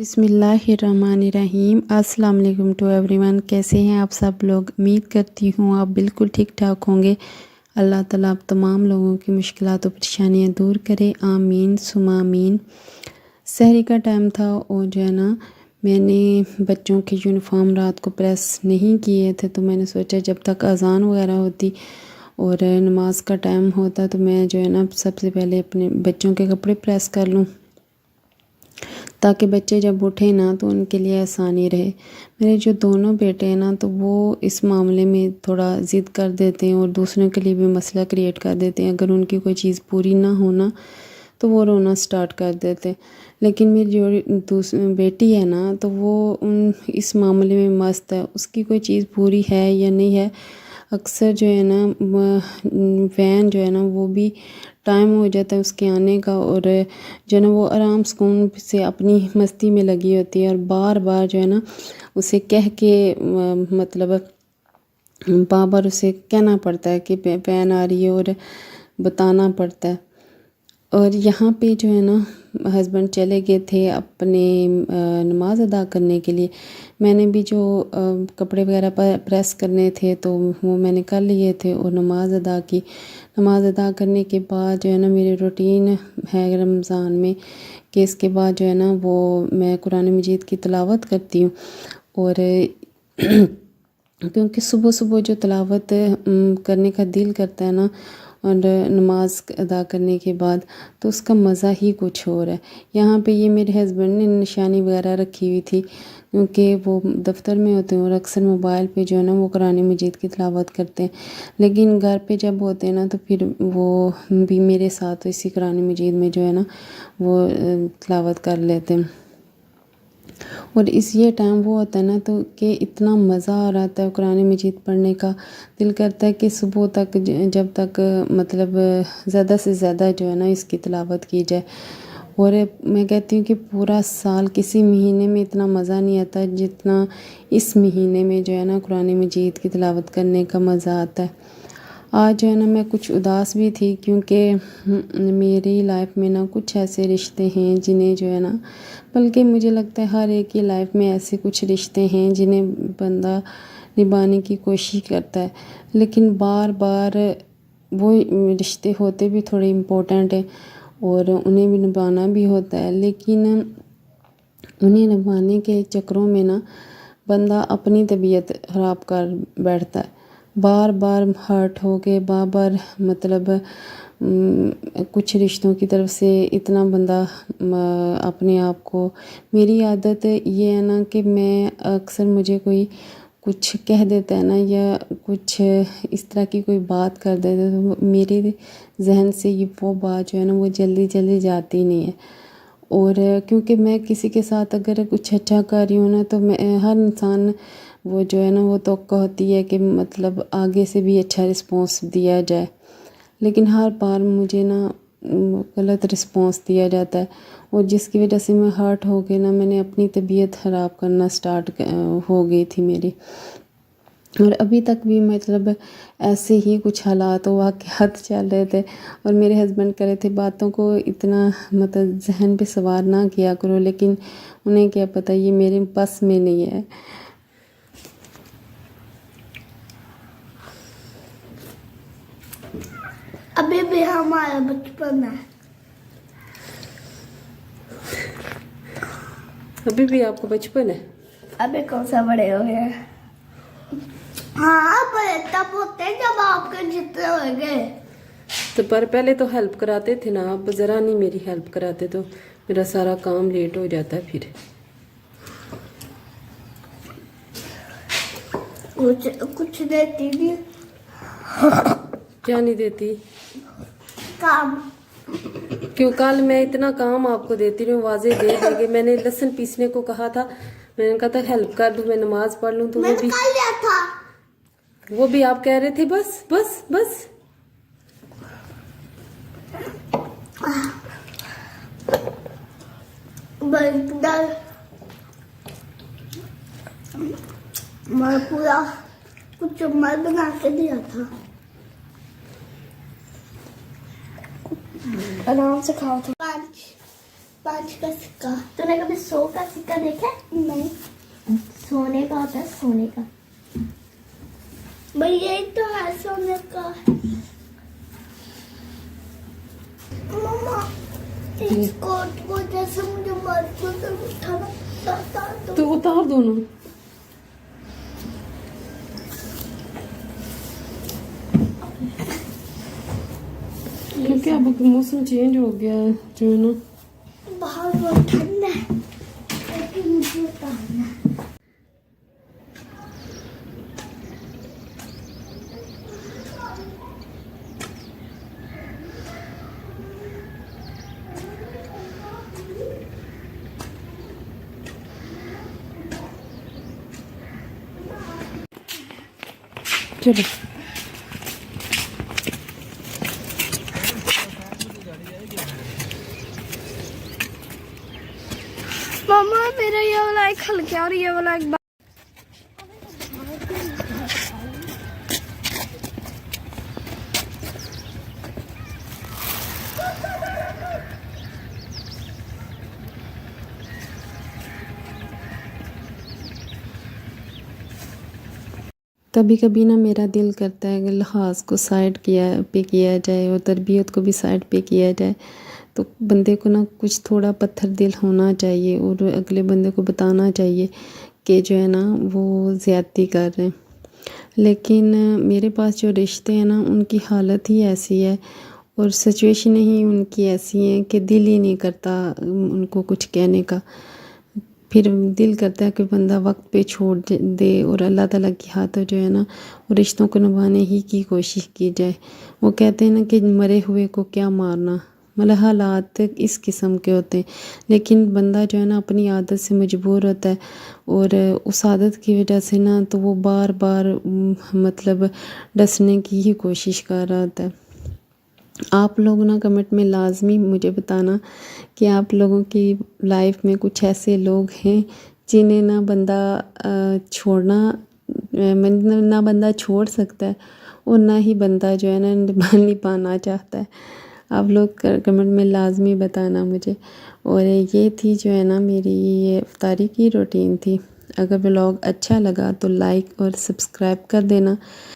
बिस्मिल्लाहिर्रहमानिर्रहीम। अस्सलाम वालेकुम टू एवरीवन। कैसे हैं आप सब लोग? उम्मीद करती हूँ आप बिल्कुल ठीक ठाक होंगे। अल्लाह ताला आप तमाम लोगों की मुश्किलात और परेशानियाँ दूर करे, आमीन सुमा आमीन। सहरी का टाइम था और जो है ना मैंने बच्चों के यूनिफॉर्म रात को प्रेस नहीं किए थे, तो मैंने सोचा जब तक अज़ान वगैरह होती और नमाज का टाइम होता तो मैं जो है ना सबसे पहले अपने बच्चों के कपड़े प्रेस कर लूँ, ताकि बच्चे जब उठे ना तो उनके लिए आसानी रहे। मेरे जो दोनों बेटे हैं ना तो वो इस मामले में थोड़ा ज़िद कर देते हैं और दूसरों के लिए भी मसला क्रिएट कर देते हैं। अगर उनकी कोई चीज़ पूरी ना होना तो वो रोना स्टार्ट कर देते हैं। लेकिन मेरी जो दूसरी बेटी है ना तो वो इस मामले में मस्त है। उसकी कोई चीज़ पूरी है या नहीं है, अक्सर जो है ना वैन जो है ना वो भी टाइम हो जाता है उसके आने का, और जो है ना वो आराम सुकून से अपनी मस्ती में लगी होती है और बार बार जो है ना उसे कह के मतलब बार बार उसे कहना पड़ता है कि वैन आ रही है और बताना पड़ता है। और यहाँ पे जो है ना हस्बैंड चले गए थे अपने नमाज अदा करने के लिए। मैंने भी जो कपड़े वगैरह प्रेस करने थे तो वो मैंने कर लिए थे और नमाज अदा की। नमाज अदा करने के बाद जो है ना मेरी रूटीन है रमज़ान में कि इसके बाद जो है ना वो मैं कुरान मजीद की तिलावत करती हूँ। और क्योंकि सुबह सुबह जो तिलावत करने का दिल करता है ना और नमाज अदा करने के बाद, तो उसका मज़ा ही कुछ और है। यहाँ पे ये मेरे हस्बैंड ने निशानी वगैरह रखी हुई थी, क्योंकि वो दफ्तर में होते हैं और अक्सर मोबाइल पे जो है ना वो कुरान मजीद की तिलावत करते हैं। लेकिन घर पे जब होते हैं ना तो फिर वो भी मेरे साथ इसी कुरान मजीद में जो है ना वो तिलावत कर लेते हैं। और इस ये टाइम वो होता है ना तो कि इतना मज़ा आ रहा है कुरान मजीद पढ़ने का। दिल करता है कि सुबह तक जब तक मतलब ज़्यादा से ज़्यादा जो है ना इसकी तिलावत की जाए। और मैं कहती हूँ कि पूरा साल किसी महीने में इतना मज़ा नहीं आता जितना इस महीने में जो है ना कुरान मजीद की तिलावत करने का मज़ा आता है। आज जो है ना मैं कुछ उदास भी थी, क्योंकि मेरी लाइफ में ना कुछ ऐसे रिश्ते हैं जिन्हें जो है ना, बल्कि मुझे लगता है हर एक की लाइफ में ऐसे कुछ रिश्ते हैं जिन्हें बंदा निभाने की कोशिश करता है, लेकिन बार बार वो रिश्ते होते भी थोड़े इम्पोर्टेंट हैं और उन्हें भी निभाना भी होता है। लेकिन उन्हें निभाने के चक्करों में ना बंदा अपनी तबीयत ख़राब कर बैठता है। बार बार हर्ट हो के बार बार मतलब कुछ रिश्तों की तरफ से इतना बंदा अपने आप को, मेरी आदत ये है ना कि मैं अक्सर मुझे कोई कुछ कह देता है ना या कुछ इस तरह की कोई बात कर देता है तो मेरे जहन से ये वो बात जो है ना वो जल्दी जल्दी जाती नहीं है। और क्योंकि मैं किसी के साथ अगर कुछ अच्छा कर रही हूँ ना तो मैं हर इंसान वो जो है ना वो तवक्को होती है कि मतलब आगे से भी अच्छा रिस्पॉन्स दिया जाए, लेकिन हर बार मुझे ना गलत रिस्पॉन्स दिया जाता है और जिसकी वजह से मैं हर्ट हो गई ना, मैंने अपनी तबीयत ख़राब करना स्टार्ट हो गई थी मेरी। और अभी तक भी मतलब ऐसे ही कुछ हालात वाक़यात चल रहे थे और मेरे हस्बैंड कह रहे थे बातों को इतना मतलब जहन पे सवार ना किया करो, लेकिन उन्हें क्या पता ये मेरे बस में नहीं है। अभी भी हमारा बचपन है। अभी भी आपको बचपन है? अभी कौन सा बड़े हो गए? हाँ बड़े तब होते हैं जब आपके जितने हो गए। तो पर पहले तो हेल्प कराते थे ना, आप ज़रा नहीं मेरी हेल्प कराते तो मेरा सारा काम लेट हो जाता है। फिर कुछ देती नहीं। क्या नहीं देती? काम। क्यों? कल मैं इतना काम आपको देती रही हूँ, वाजे दे देंगे। मैंने लहसुन पीसने को कहा था, मैंने कहा था हेल्प कर दूँ, मैं नमाज पढ़ लूँ, तो मैंने कर लिया था। वो भी आप कह रहे थे बस बस बस। मैं पूरा कुछ मर बना के दिया था। आराम से खाओ था। 5 का सिक्का। तूने कभी 100 का सिक्का देखा है? नहीं सोने का होता है, सोने का। भाई यही तो है सोने का। मम्मा इस कोट को जैसे मुझे मजबूत से उठाना पड़ता है तो उतार दो ना। क्योंकि अब मौसम चेंज हो गया है जो है ना। बाहर बहुत ठंड है लेकिन मुझे उतारना है। चलो मम्मा मेरा ये वाला एक हल्का और ये वाला एक कभी कभी ना मेरा दिल करता है कि लिहाज को साइड किया जाए और तरबियत को भी साइड पे किया जाए। तो बंदे को ना कुछ थोड़ा पत्थर दिल होना चाहिए और अगले बंदे को बताना चाहिए कि जो है ना वो ज़्यादती कर रहे हैं। लेकिन मेरे पास जो रिश्ते हैं ना उनकी हालत ही ऐसी है और सिचुएशन ही उनकी ऐसी है कि दिल ही नहीं करता उनको कुछ कहने का। फिर दिल करता है कि बंदा वक्त पे छोड़ दे और अल्लाह ताला की हाथों जो है ना वो रिश्तों को निभाने ही की कोशिश की जाए। वो कहते हैं ना कि मरे हुए को क्या मारना, मतलब हालात इस किस्म के होते हैं। लेकिन बंदा जो है ना अपनी आदत से मजबूर होता है और उस आदत की वजह से ना तो वो बार बार मतलब डसने की ही कोशिश कर रहा होता है। आप लोग ना कमेंट में लाजमी मुझे बताना कि आप लोगों की लाइफ में कुछ ऐसे लोग हैं जिन्हें ना बंदा छोड़ना ना बंदा छोड़ सकता है और ना ही बंदा जो है ना निभाना चाहता है। आप लोग कमेंट में लाजमी बताना मुझे। और ये थी जो है ना मेरी ये इफ्तारी की रूटीन थी। अगर व्लॉग अच्छा लगा तो लाइक और सब्सक्राइब कर देना।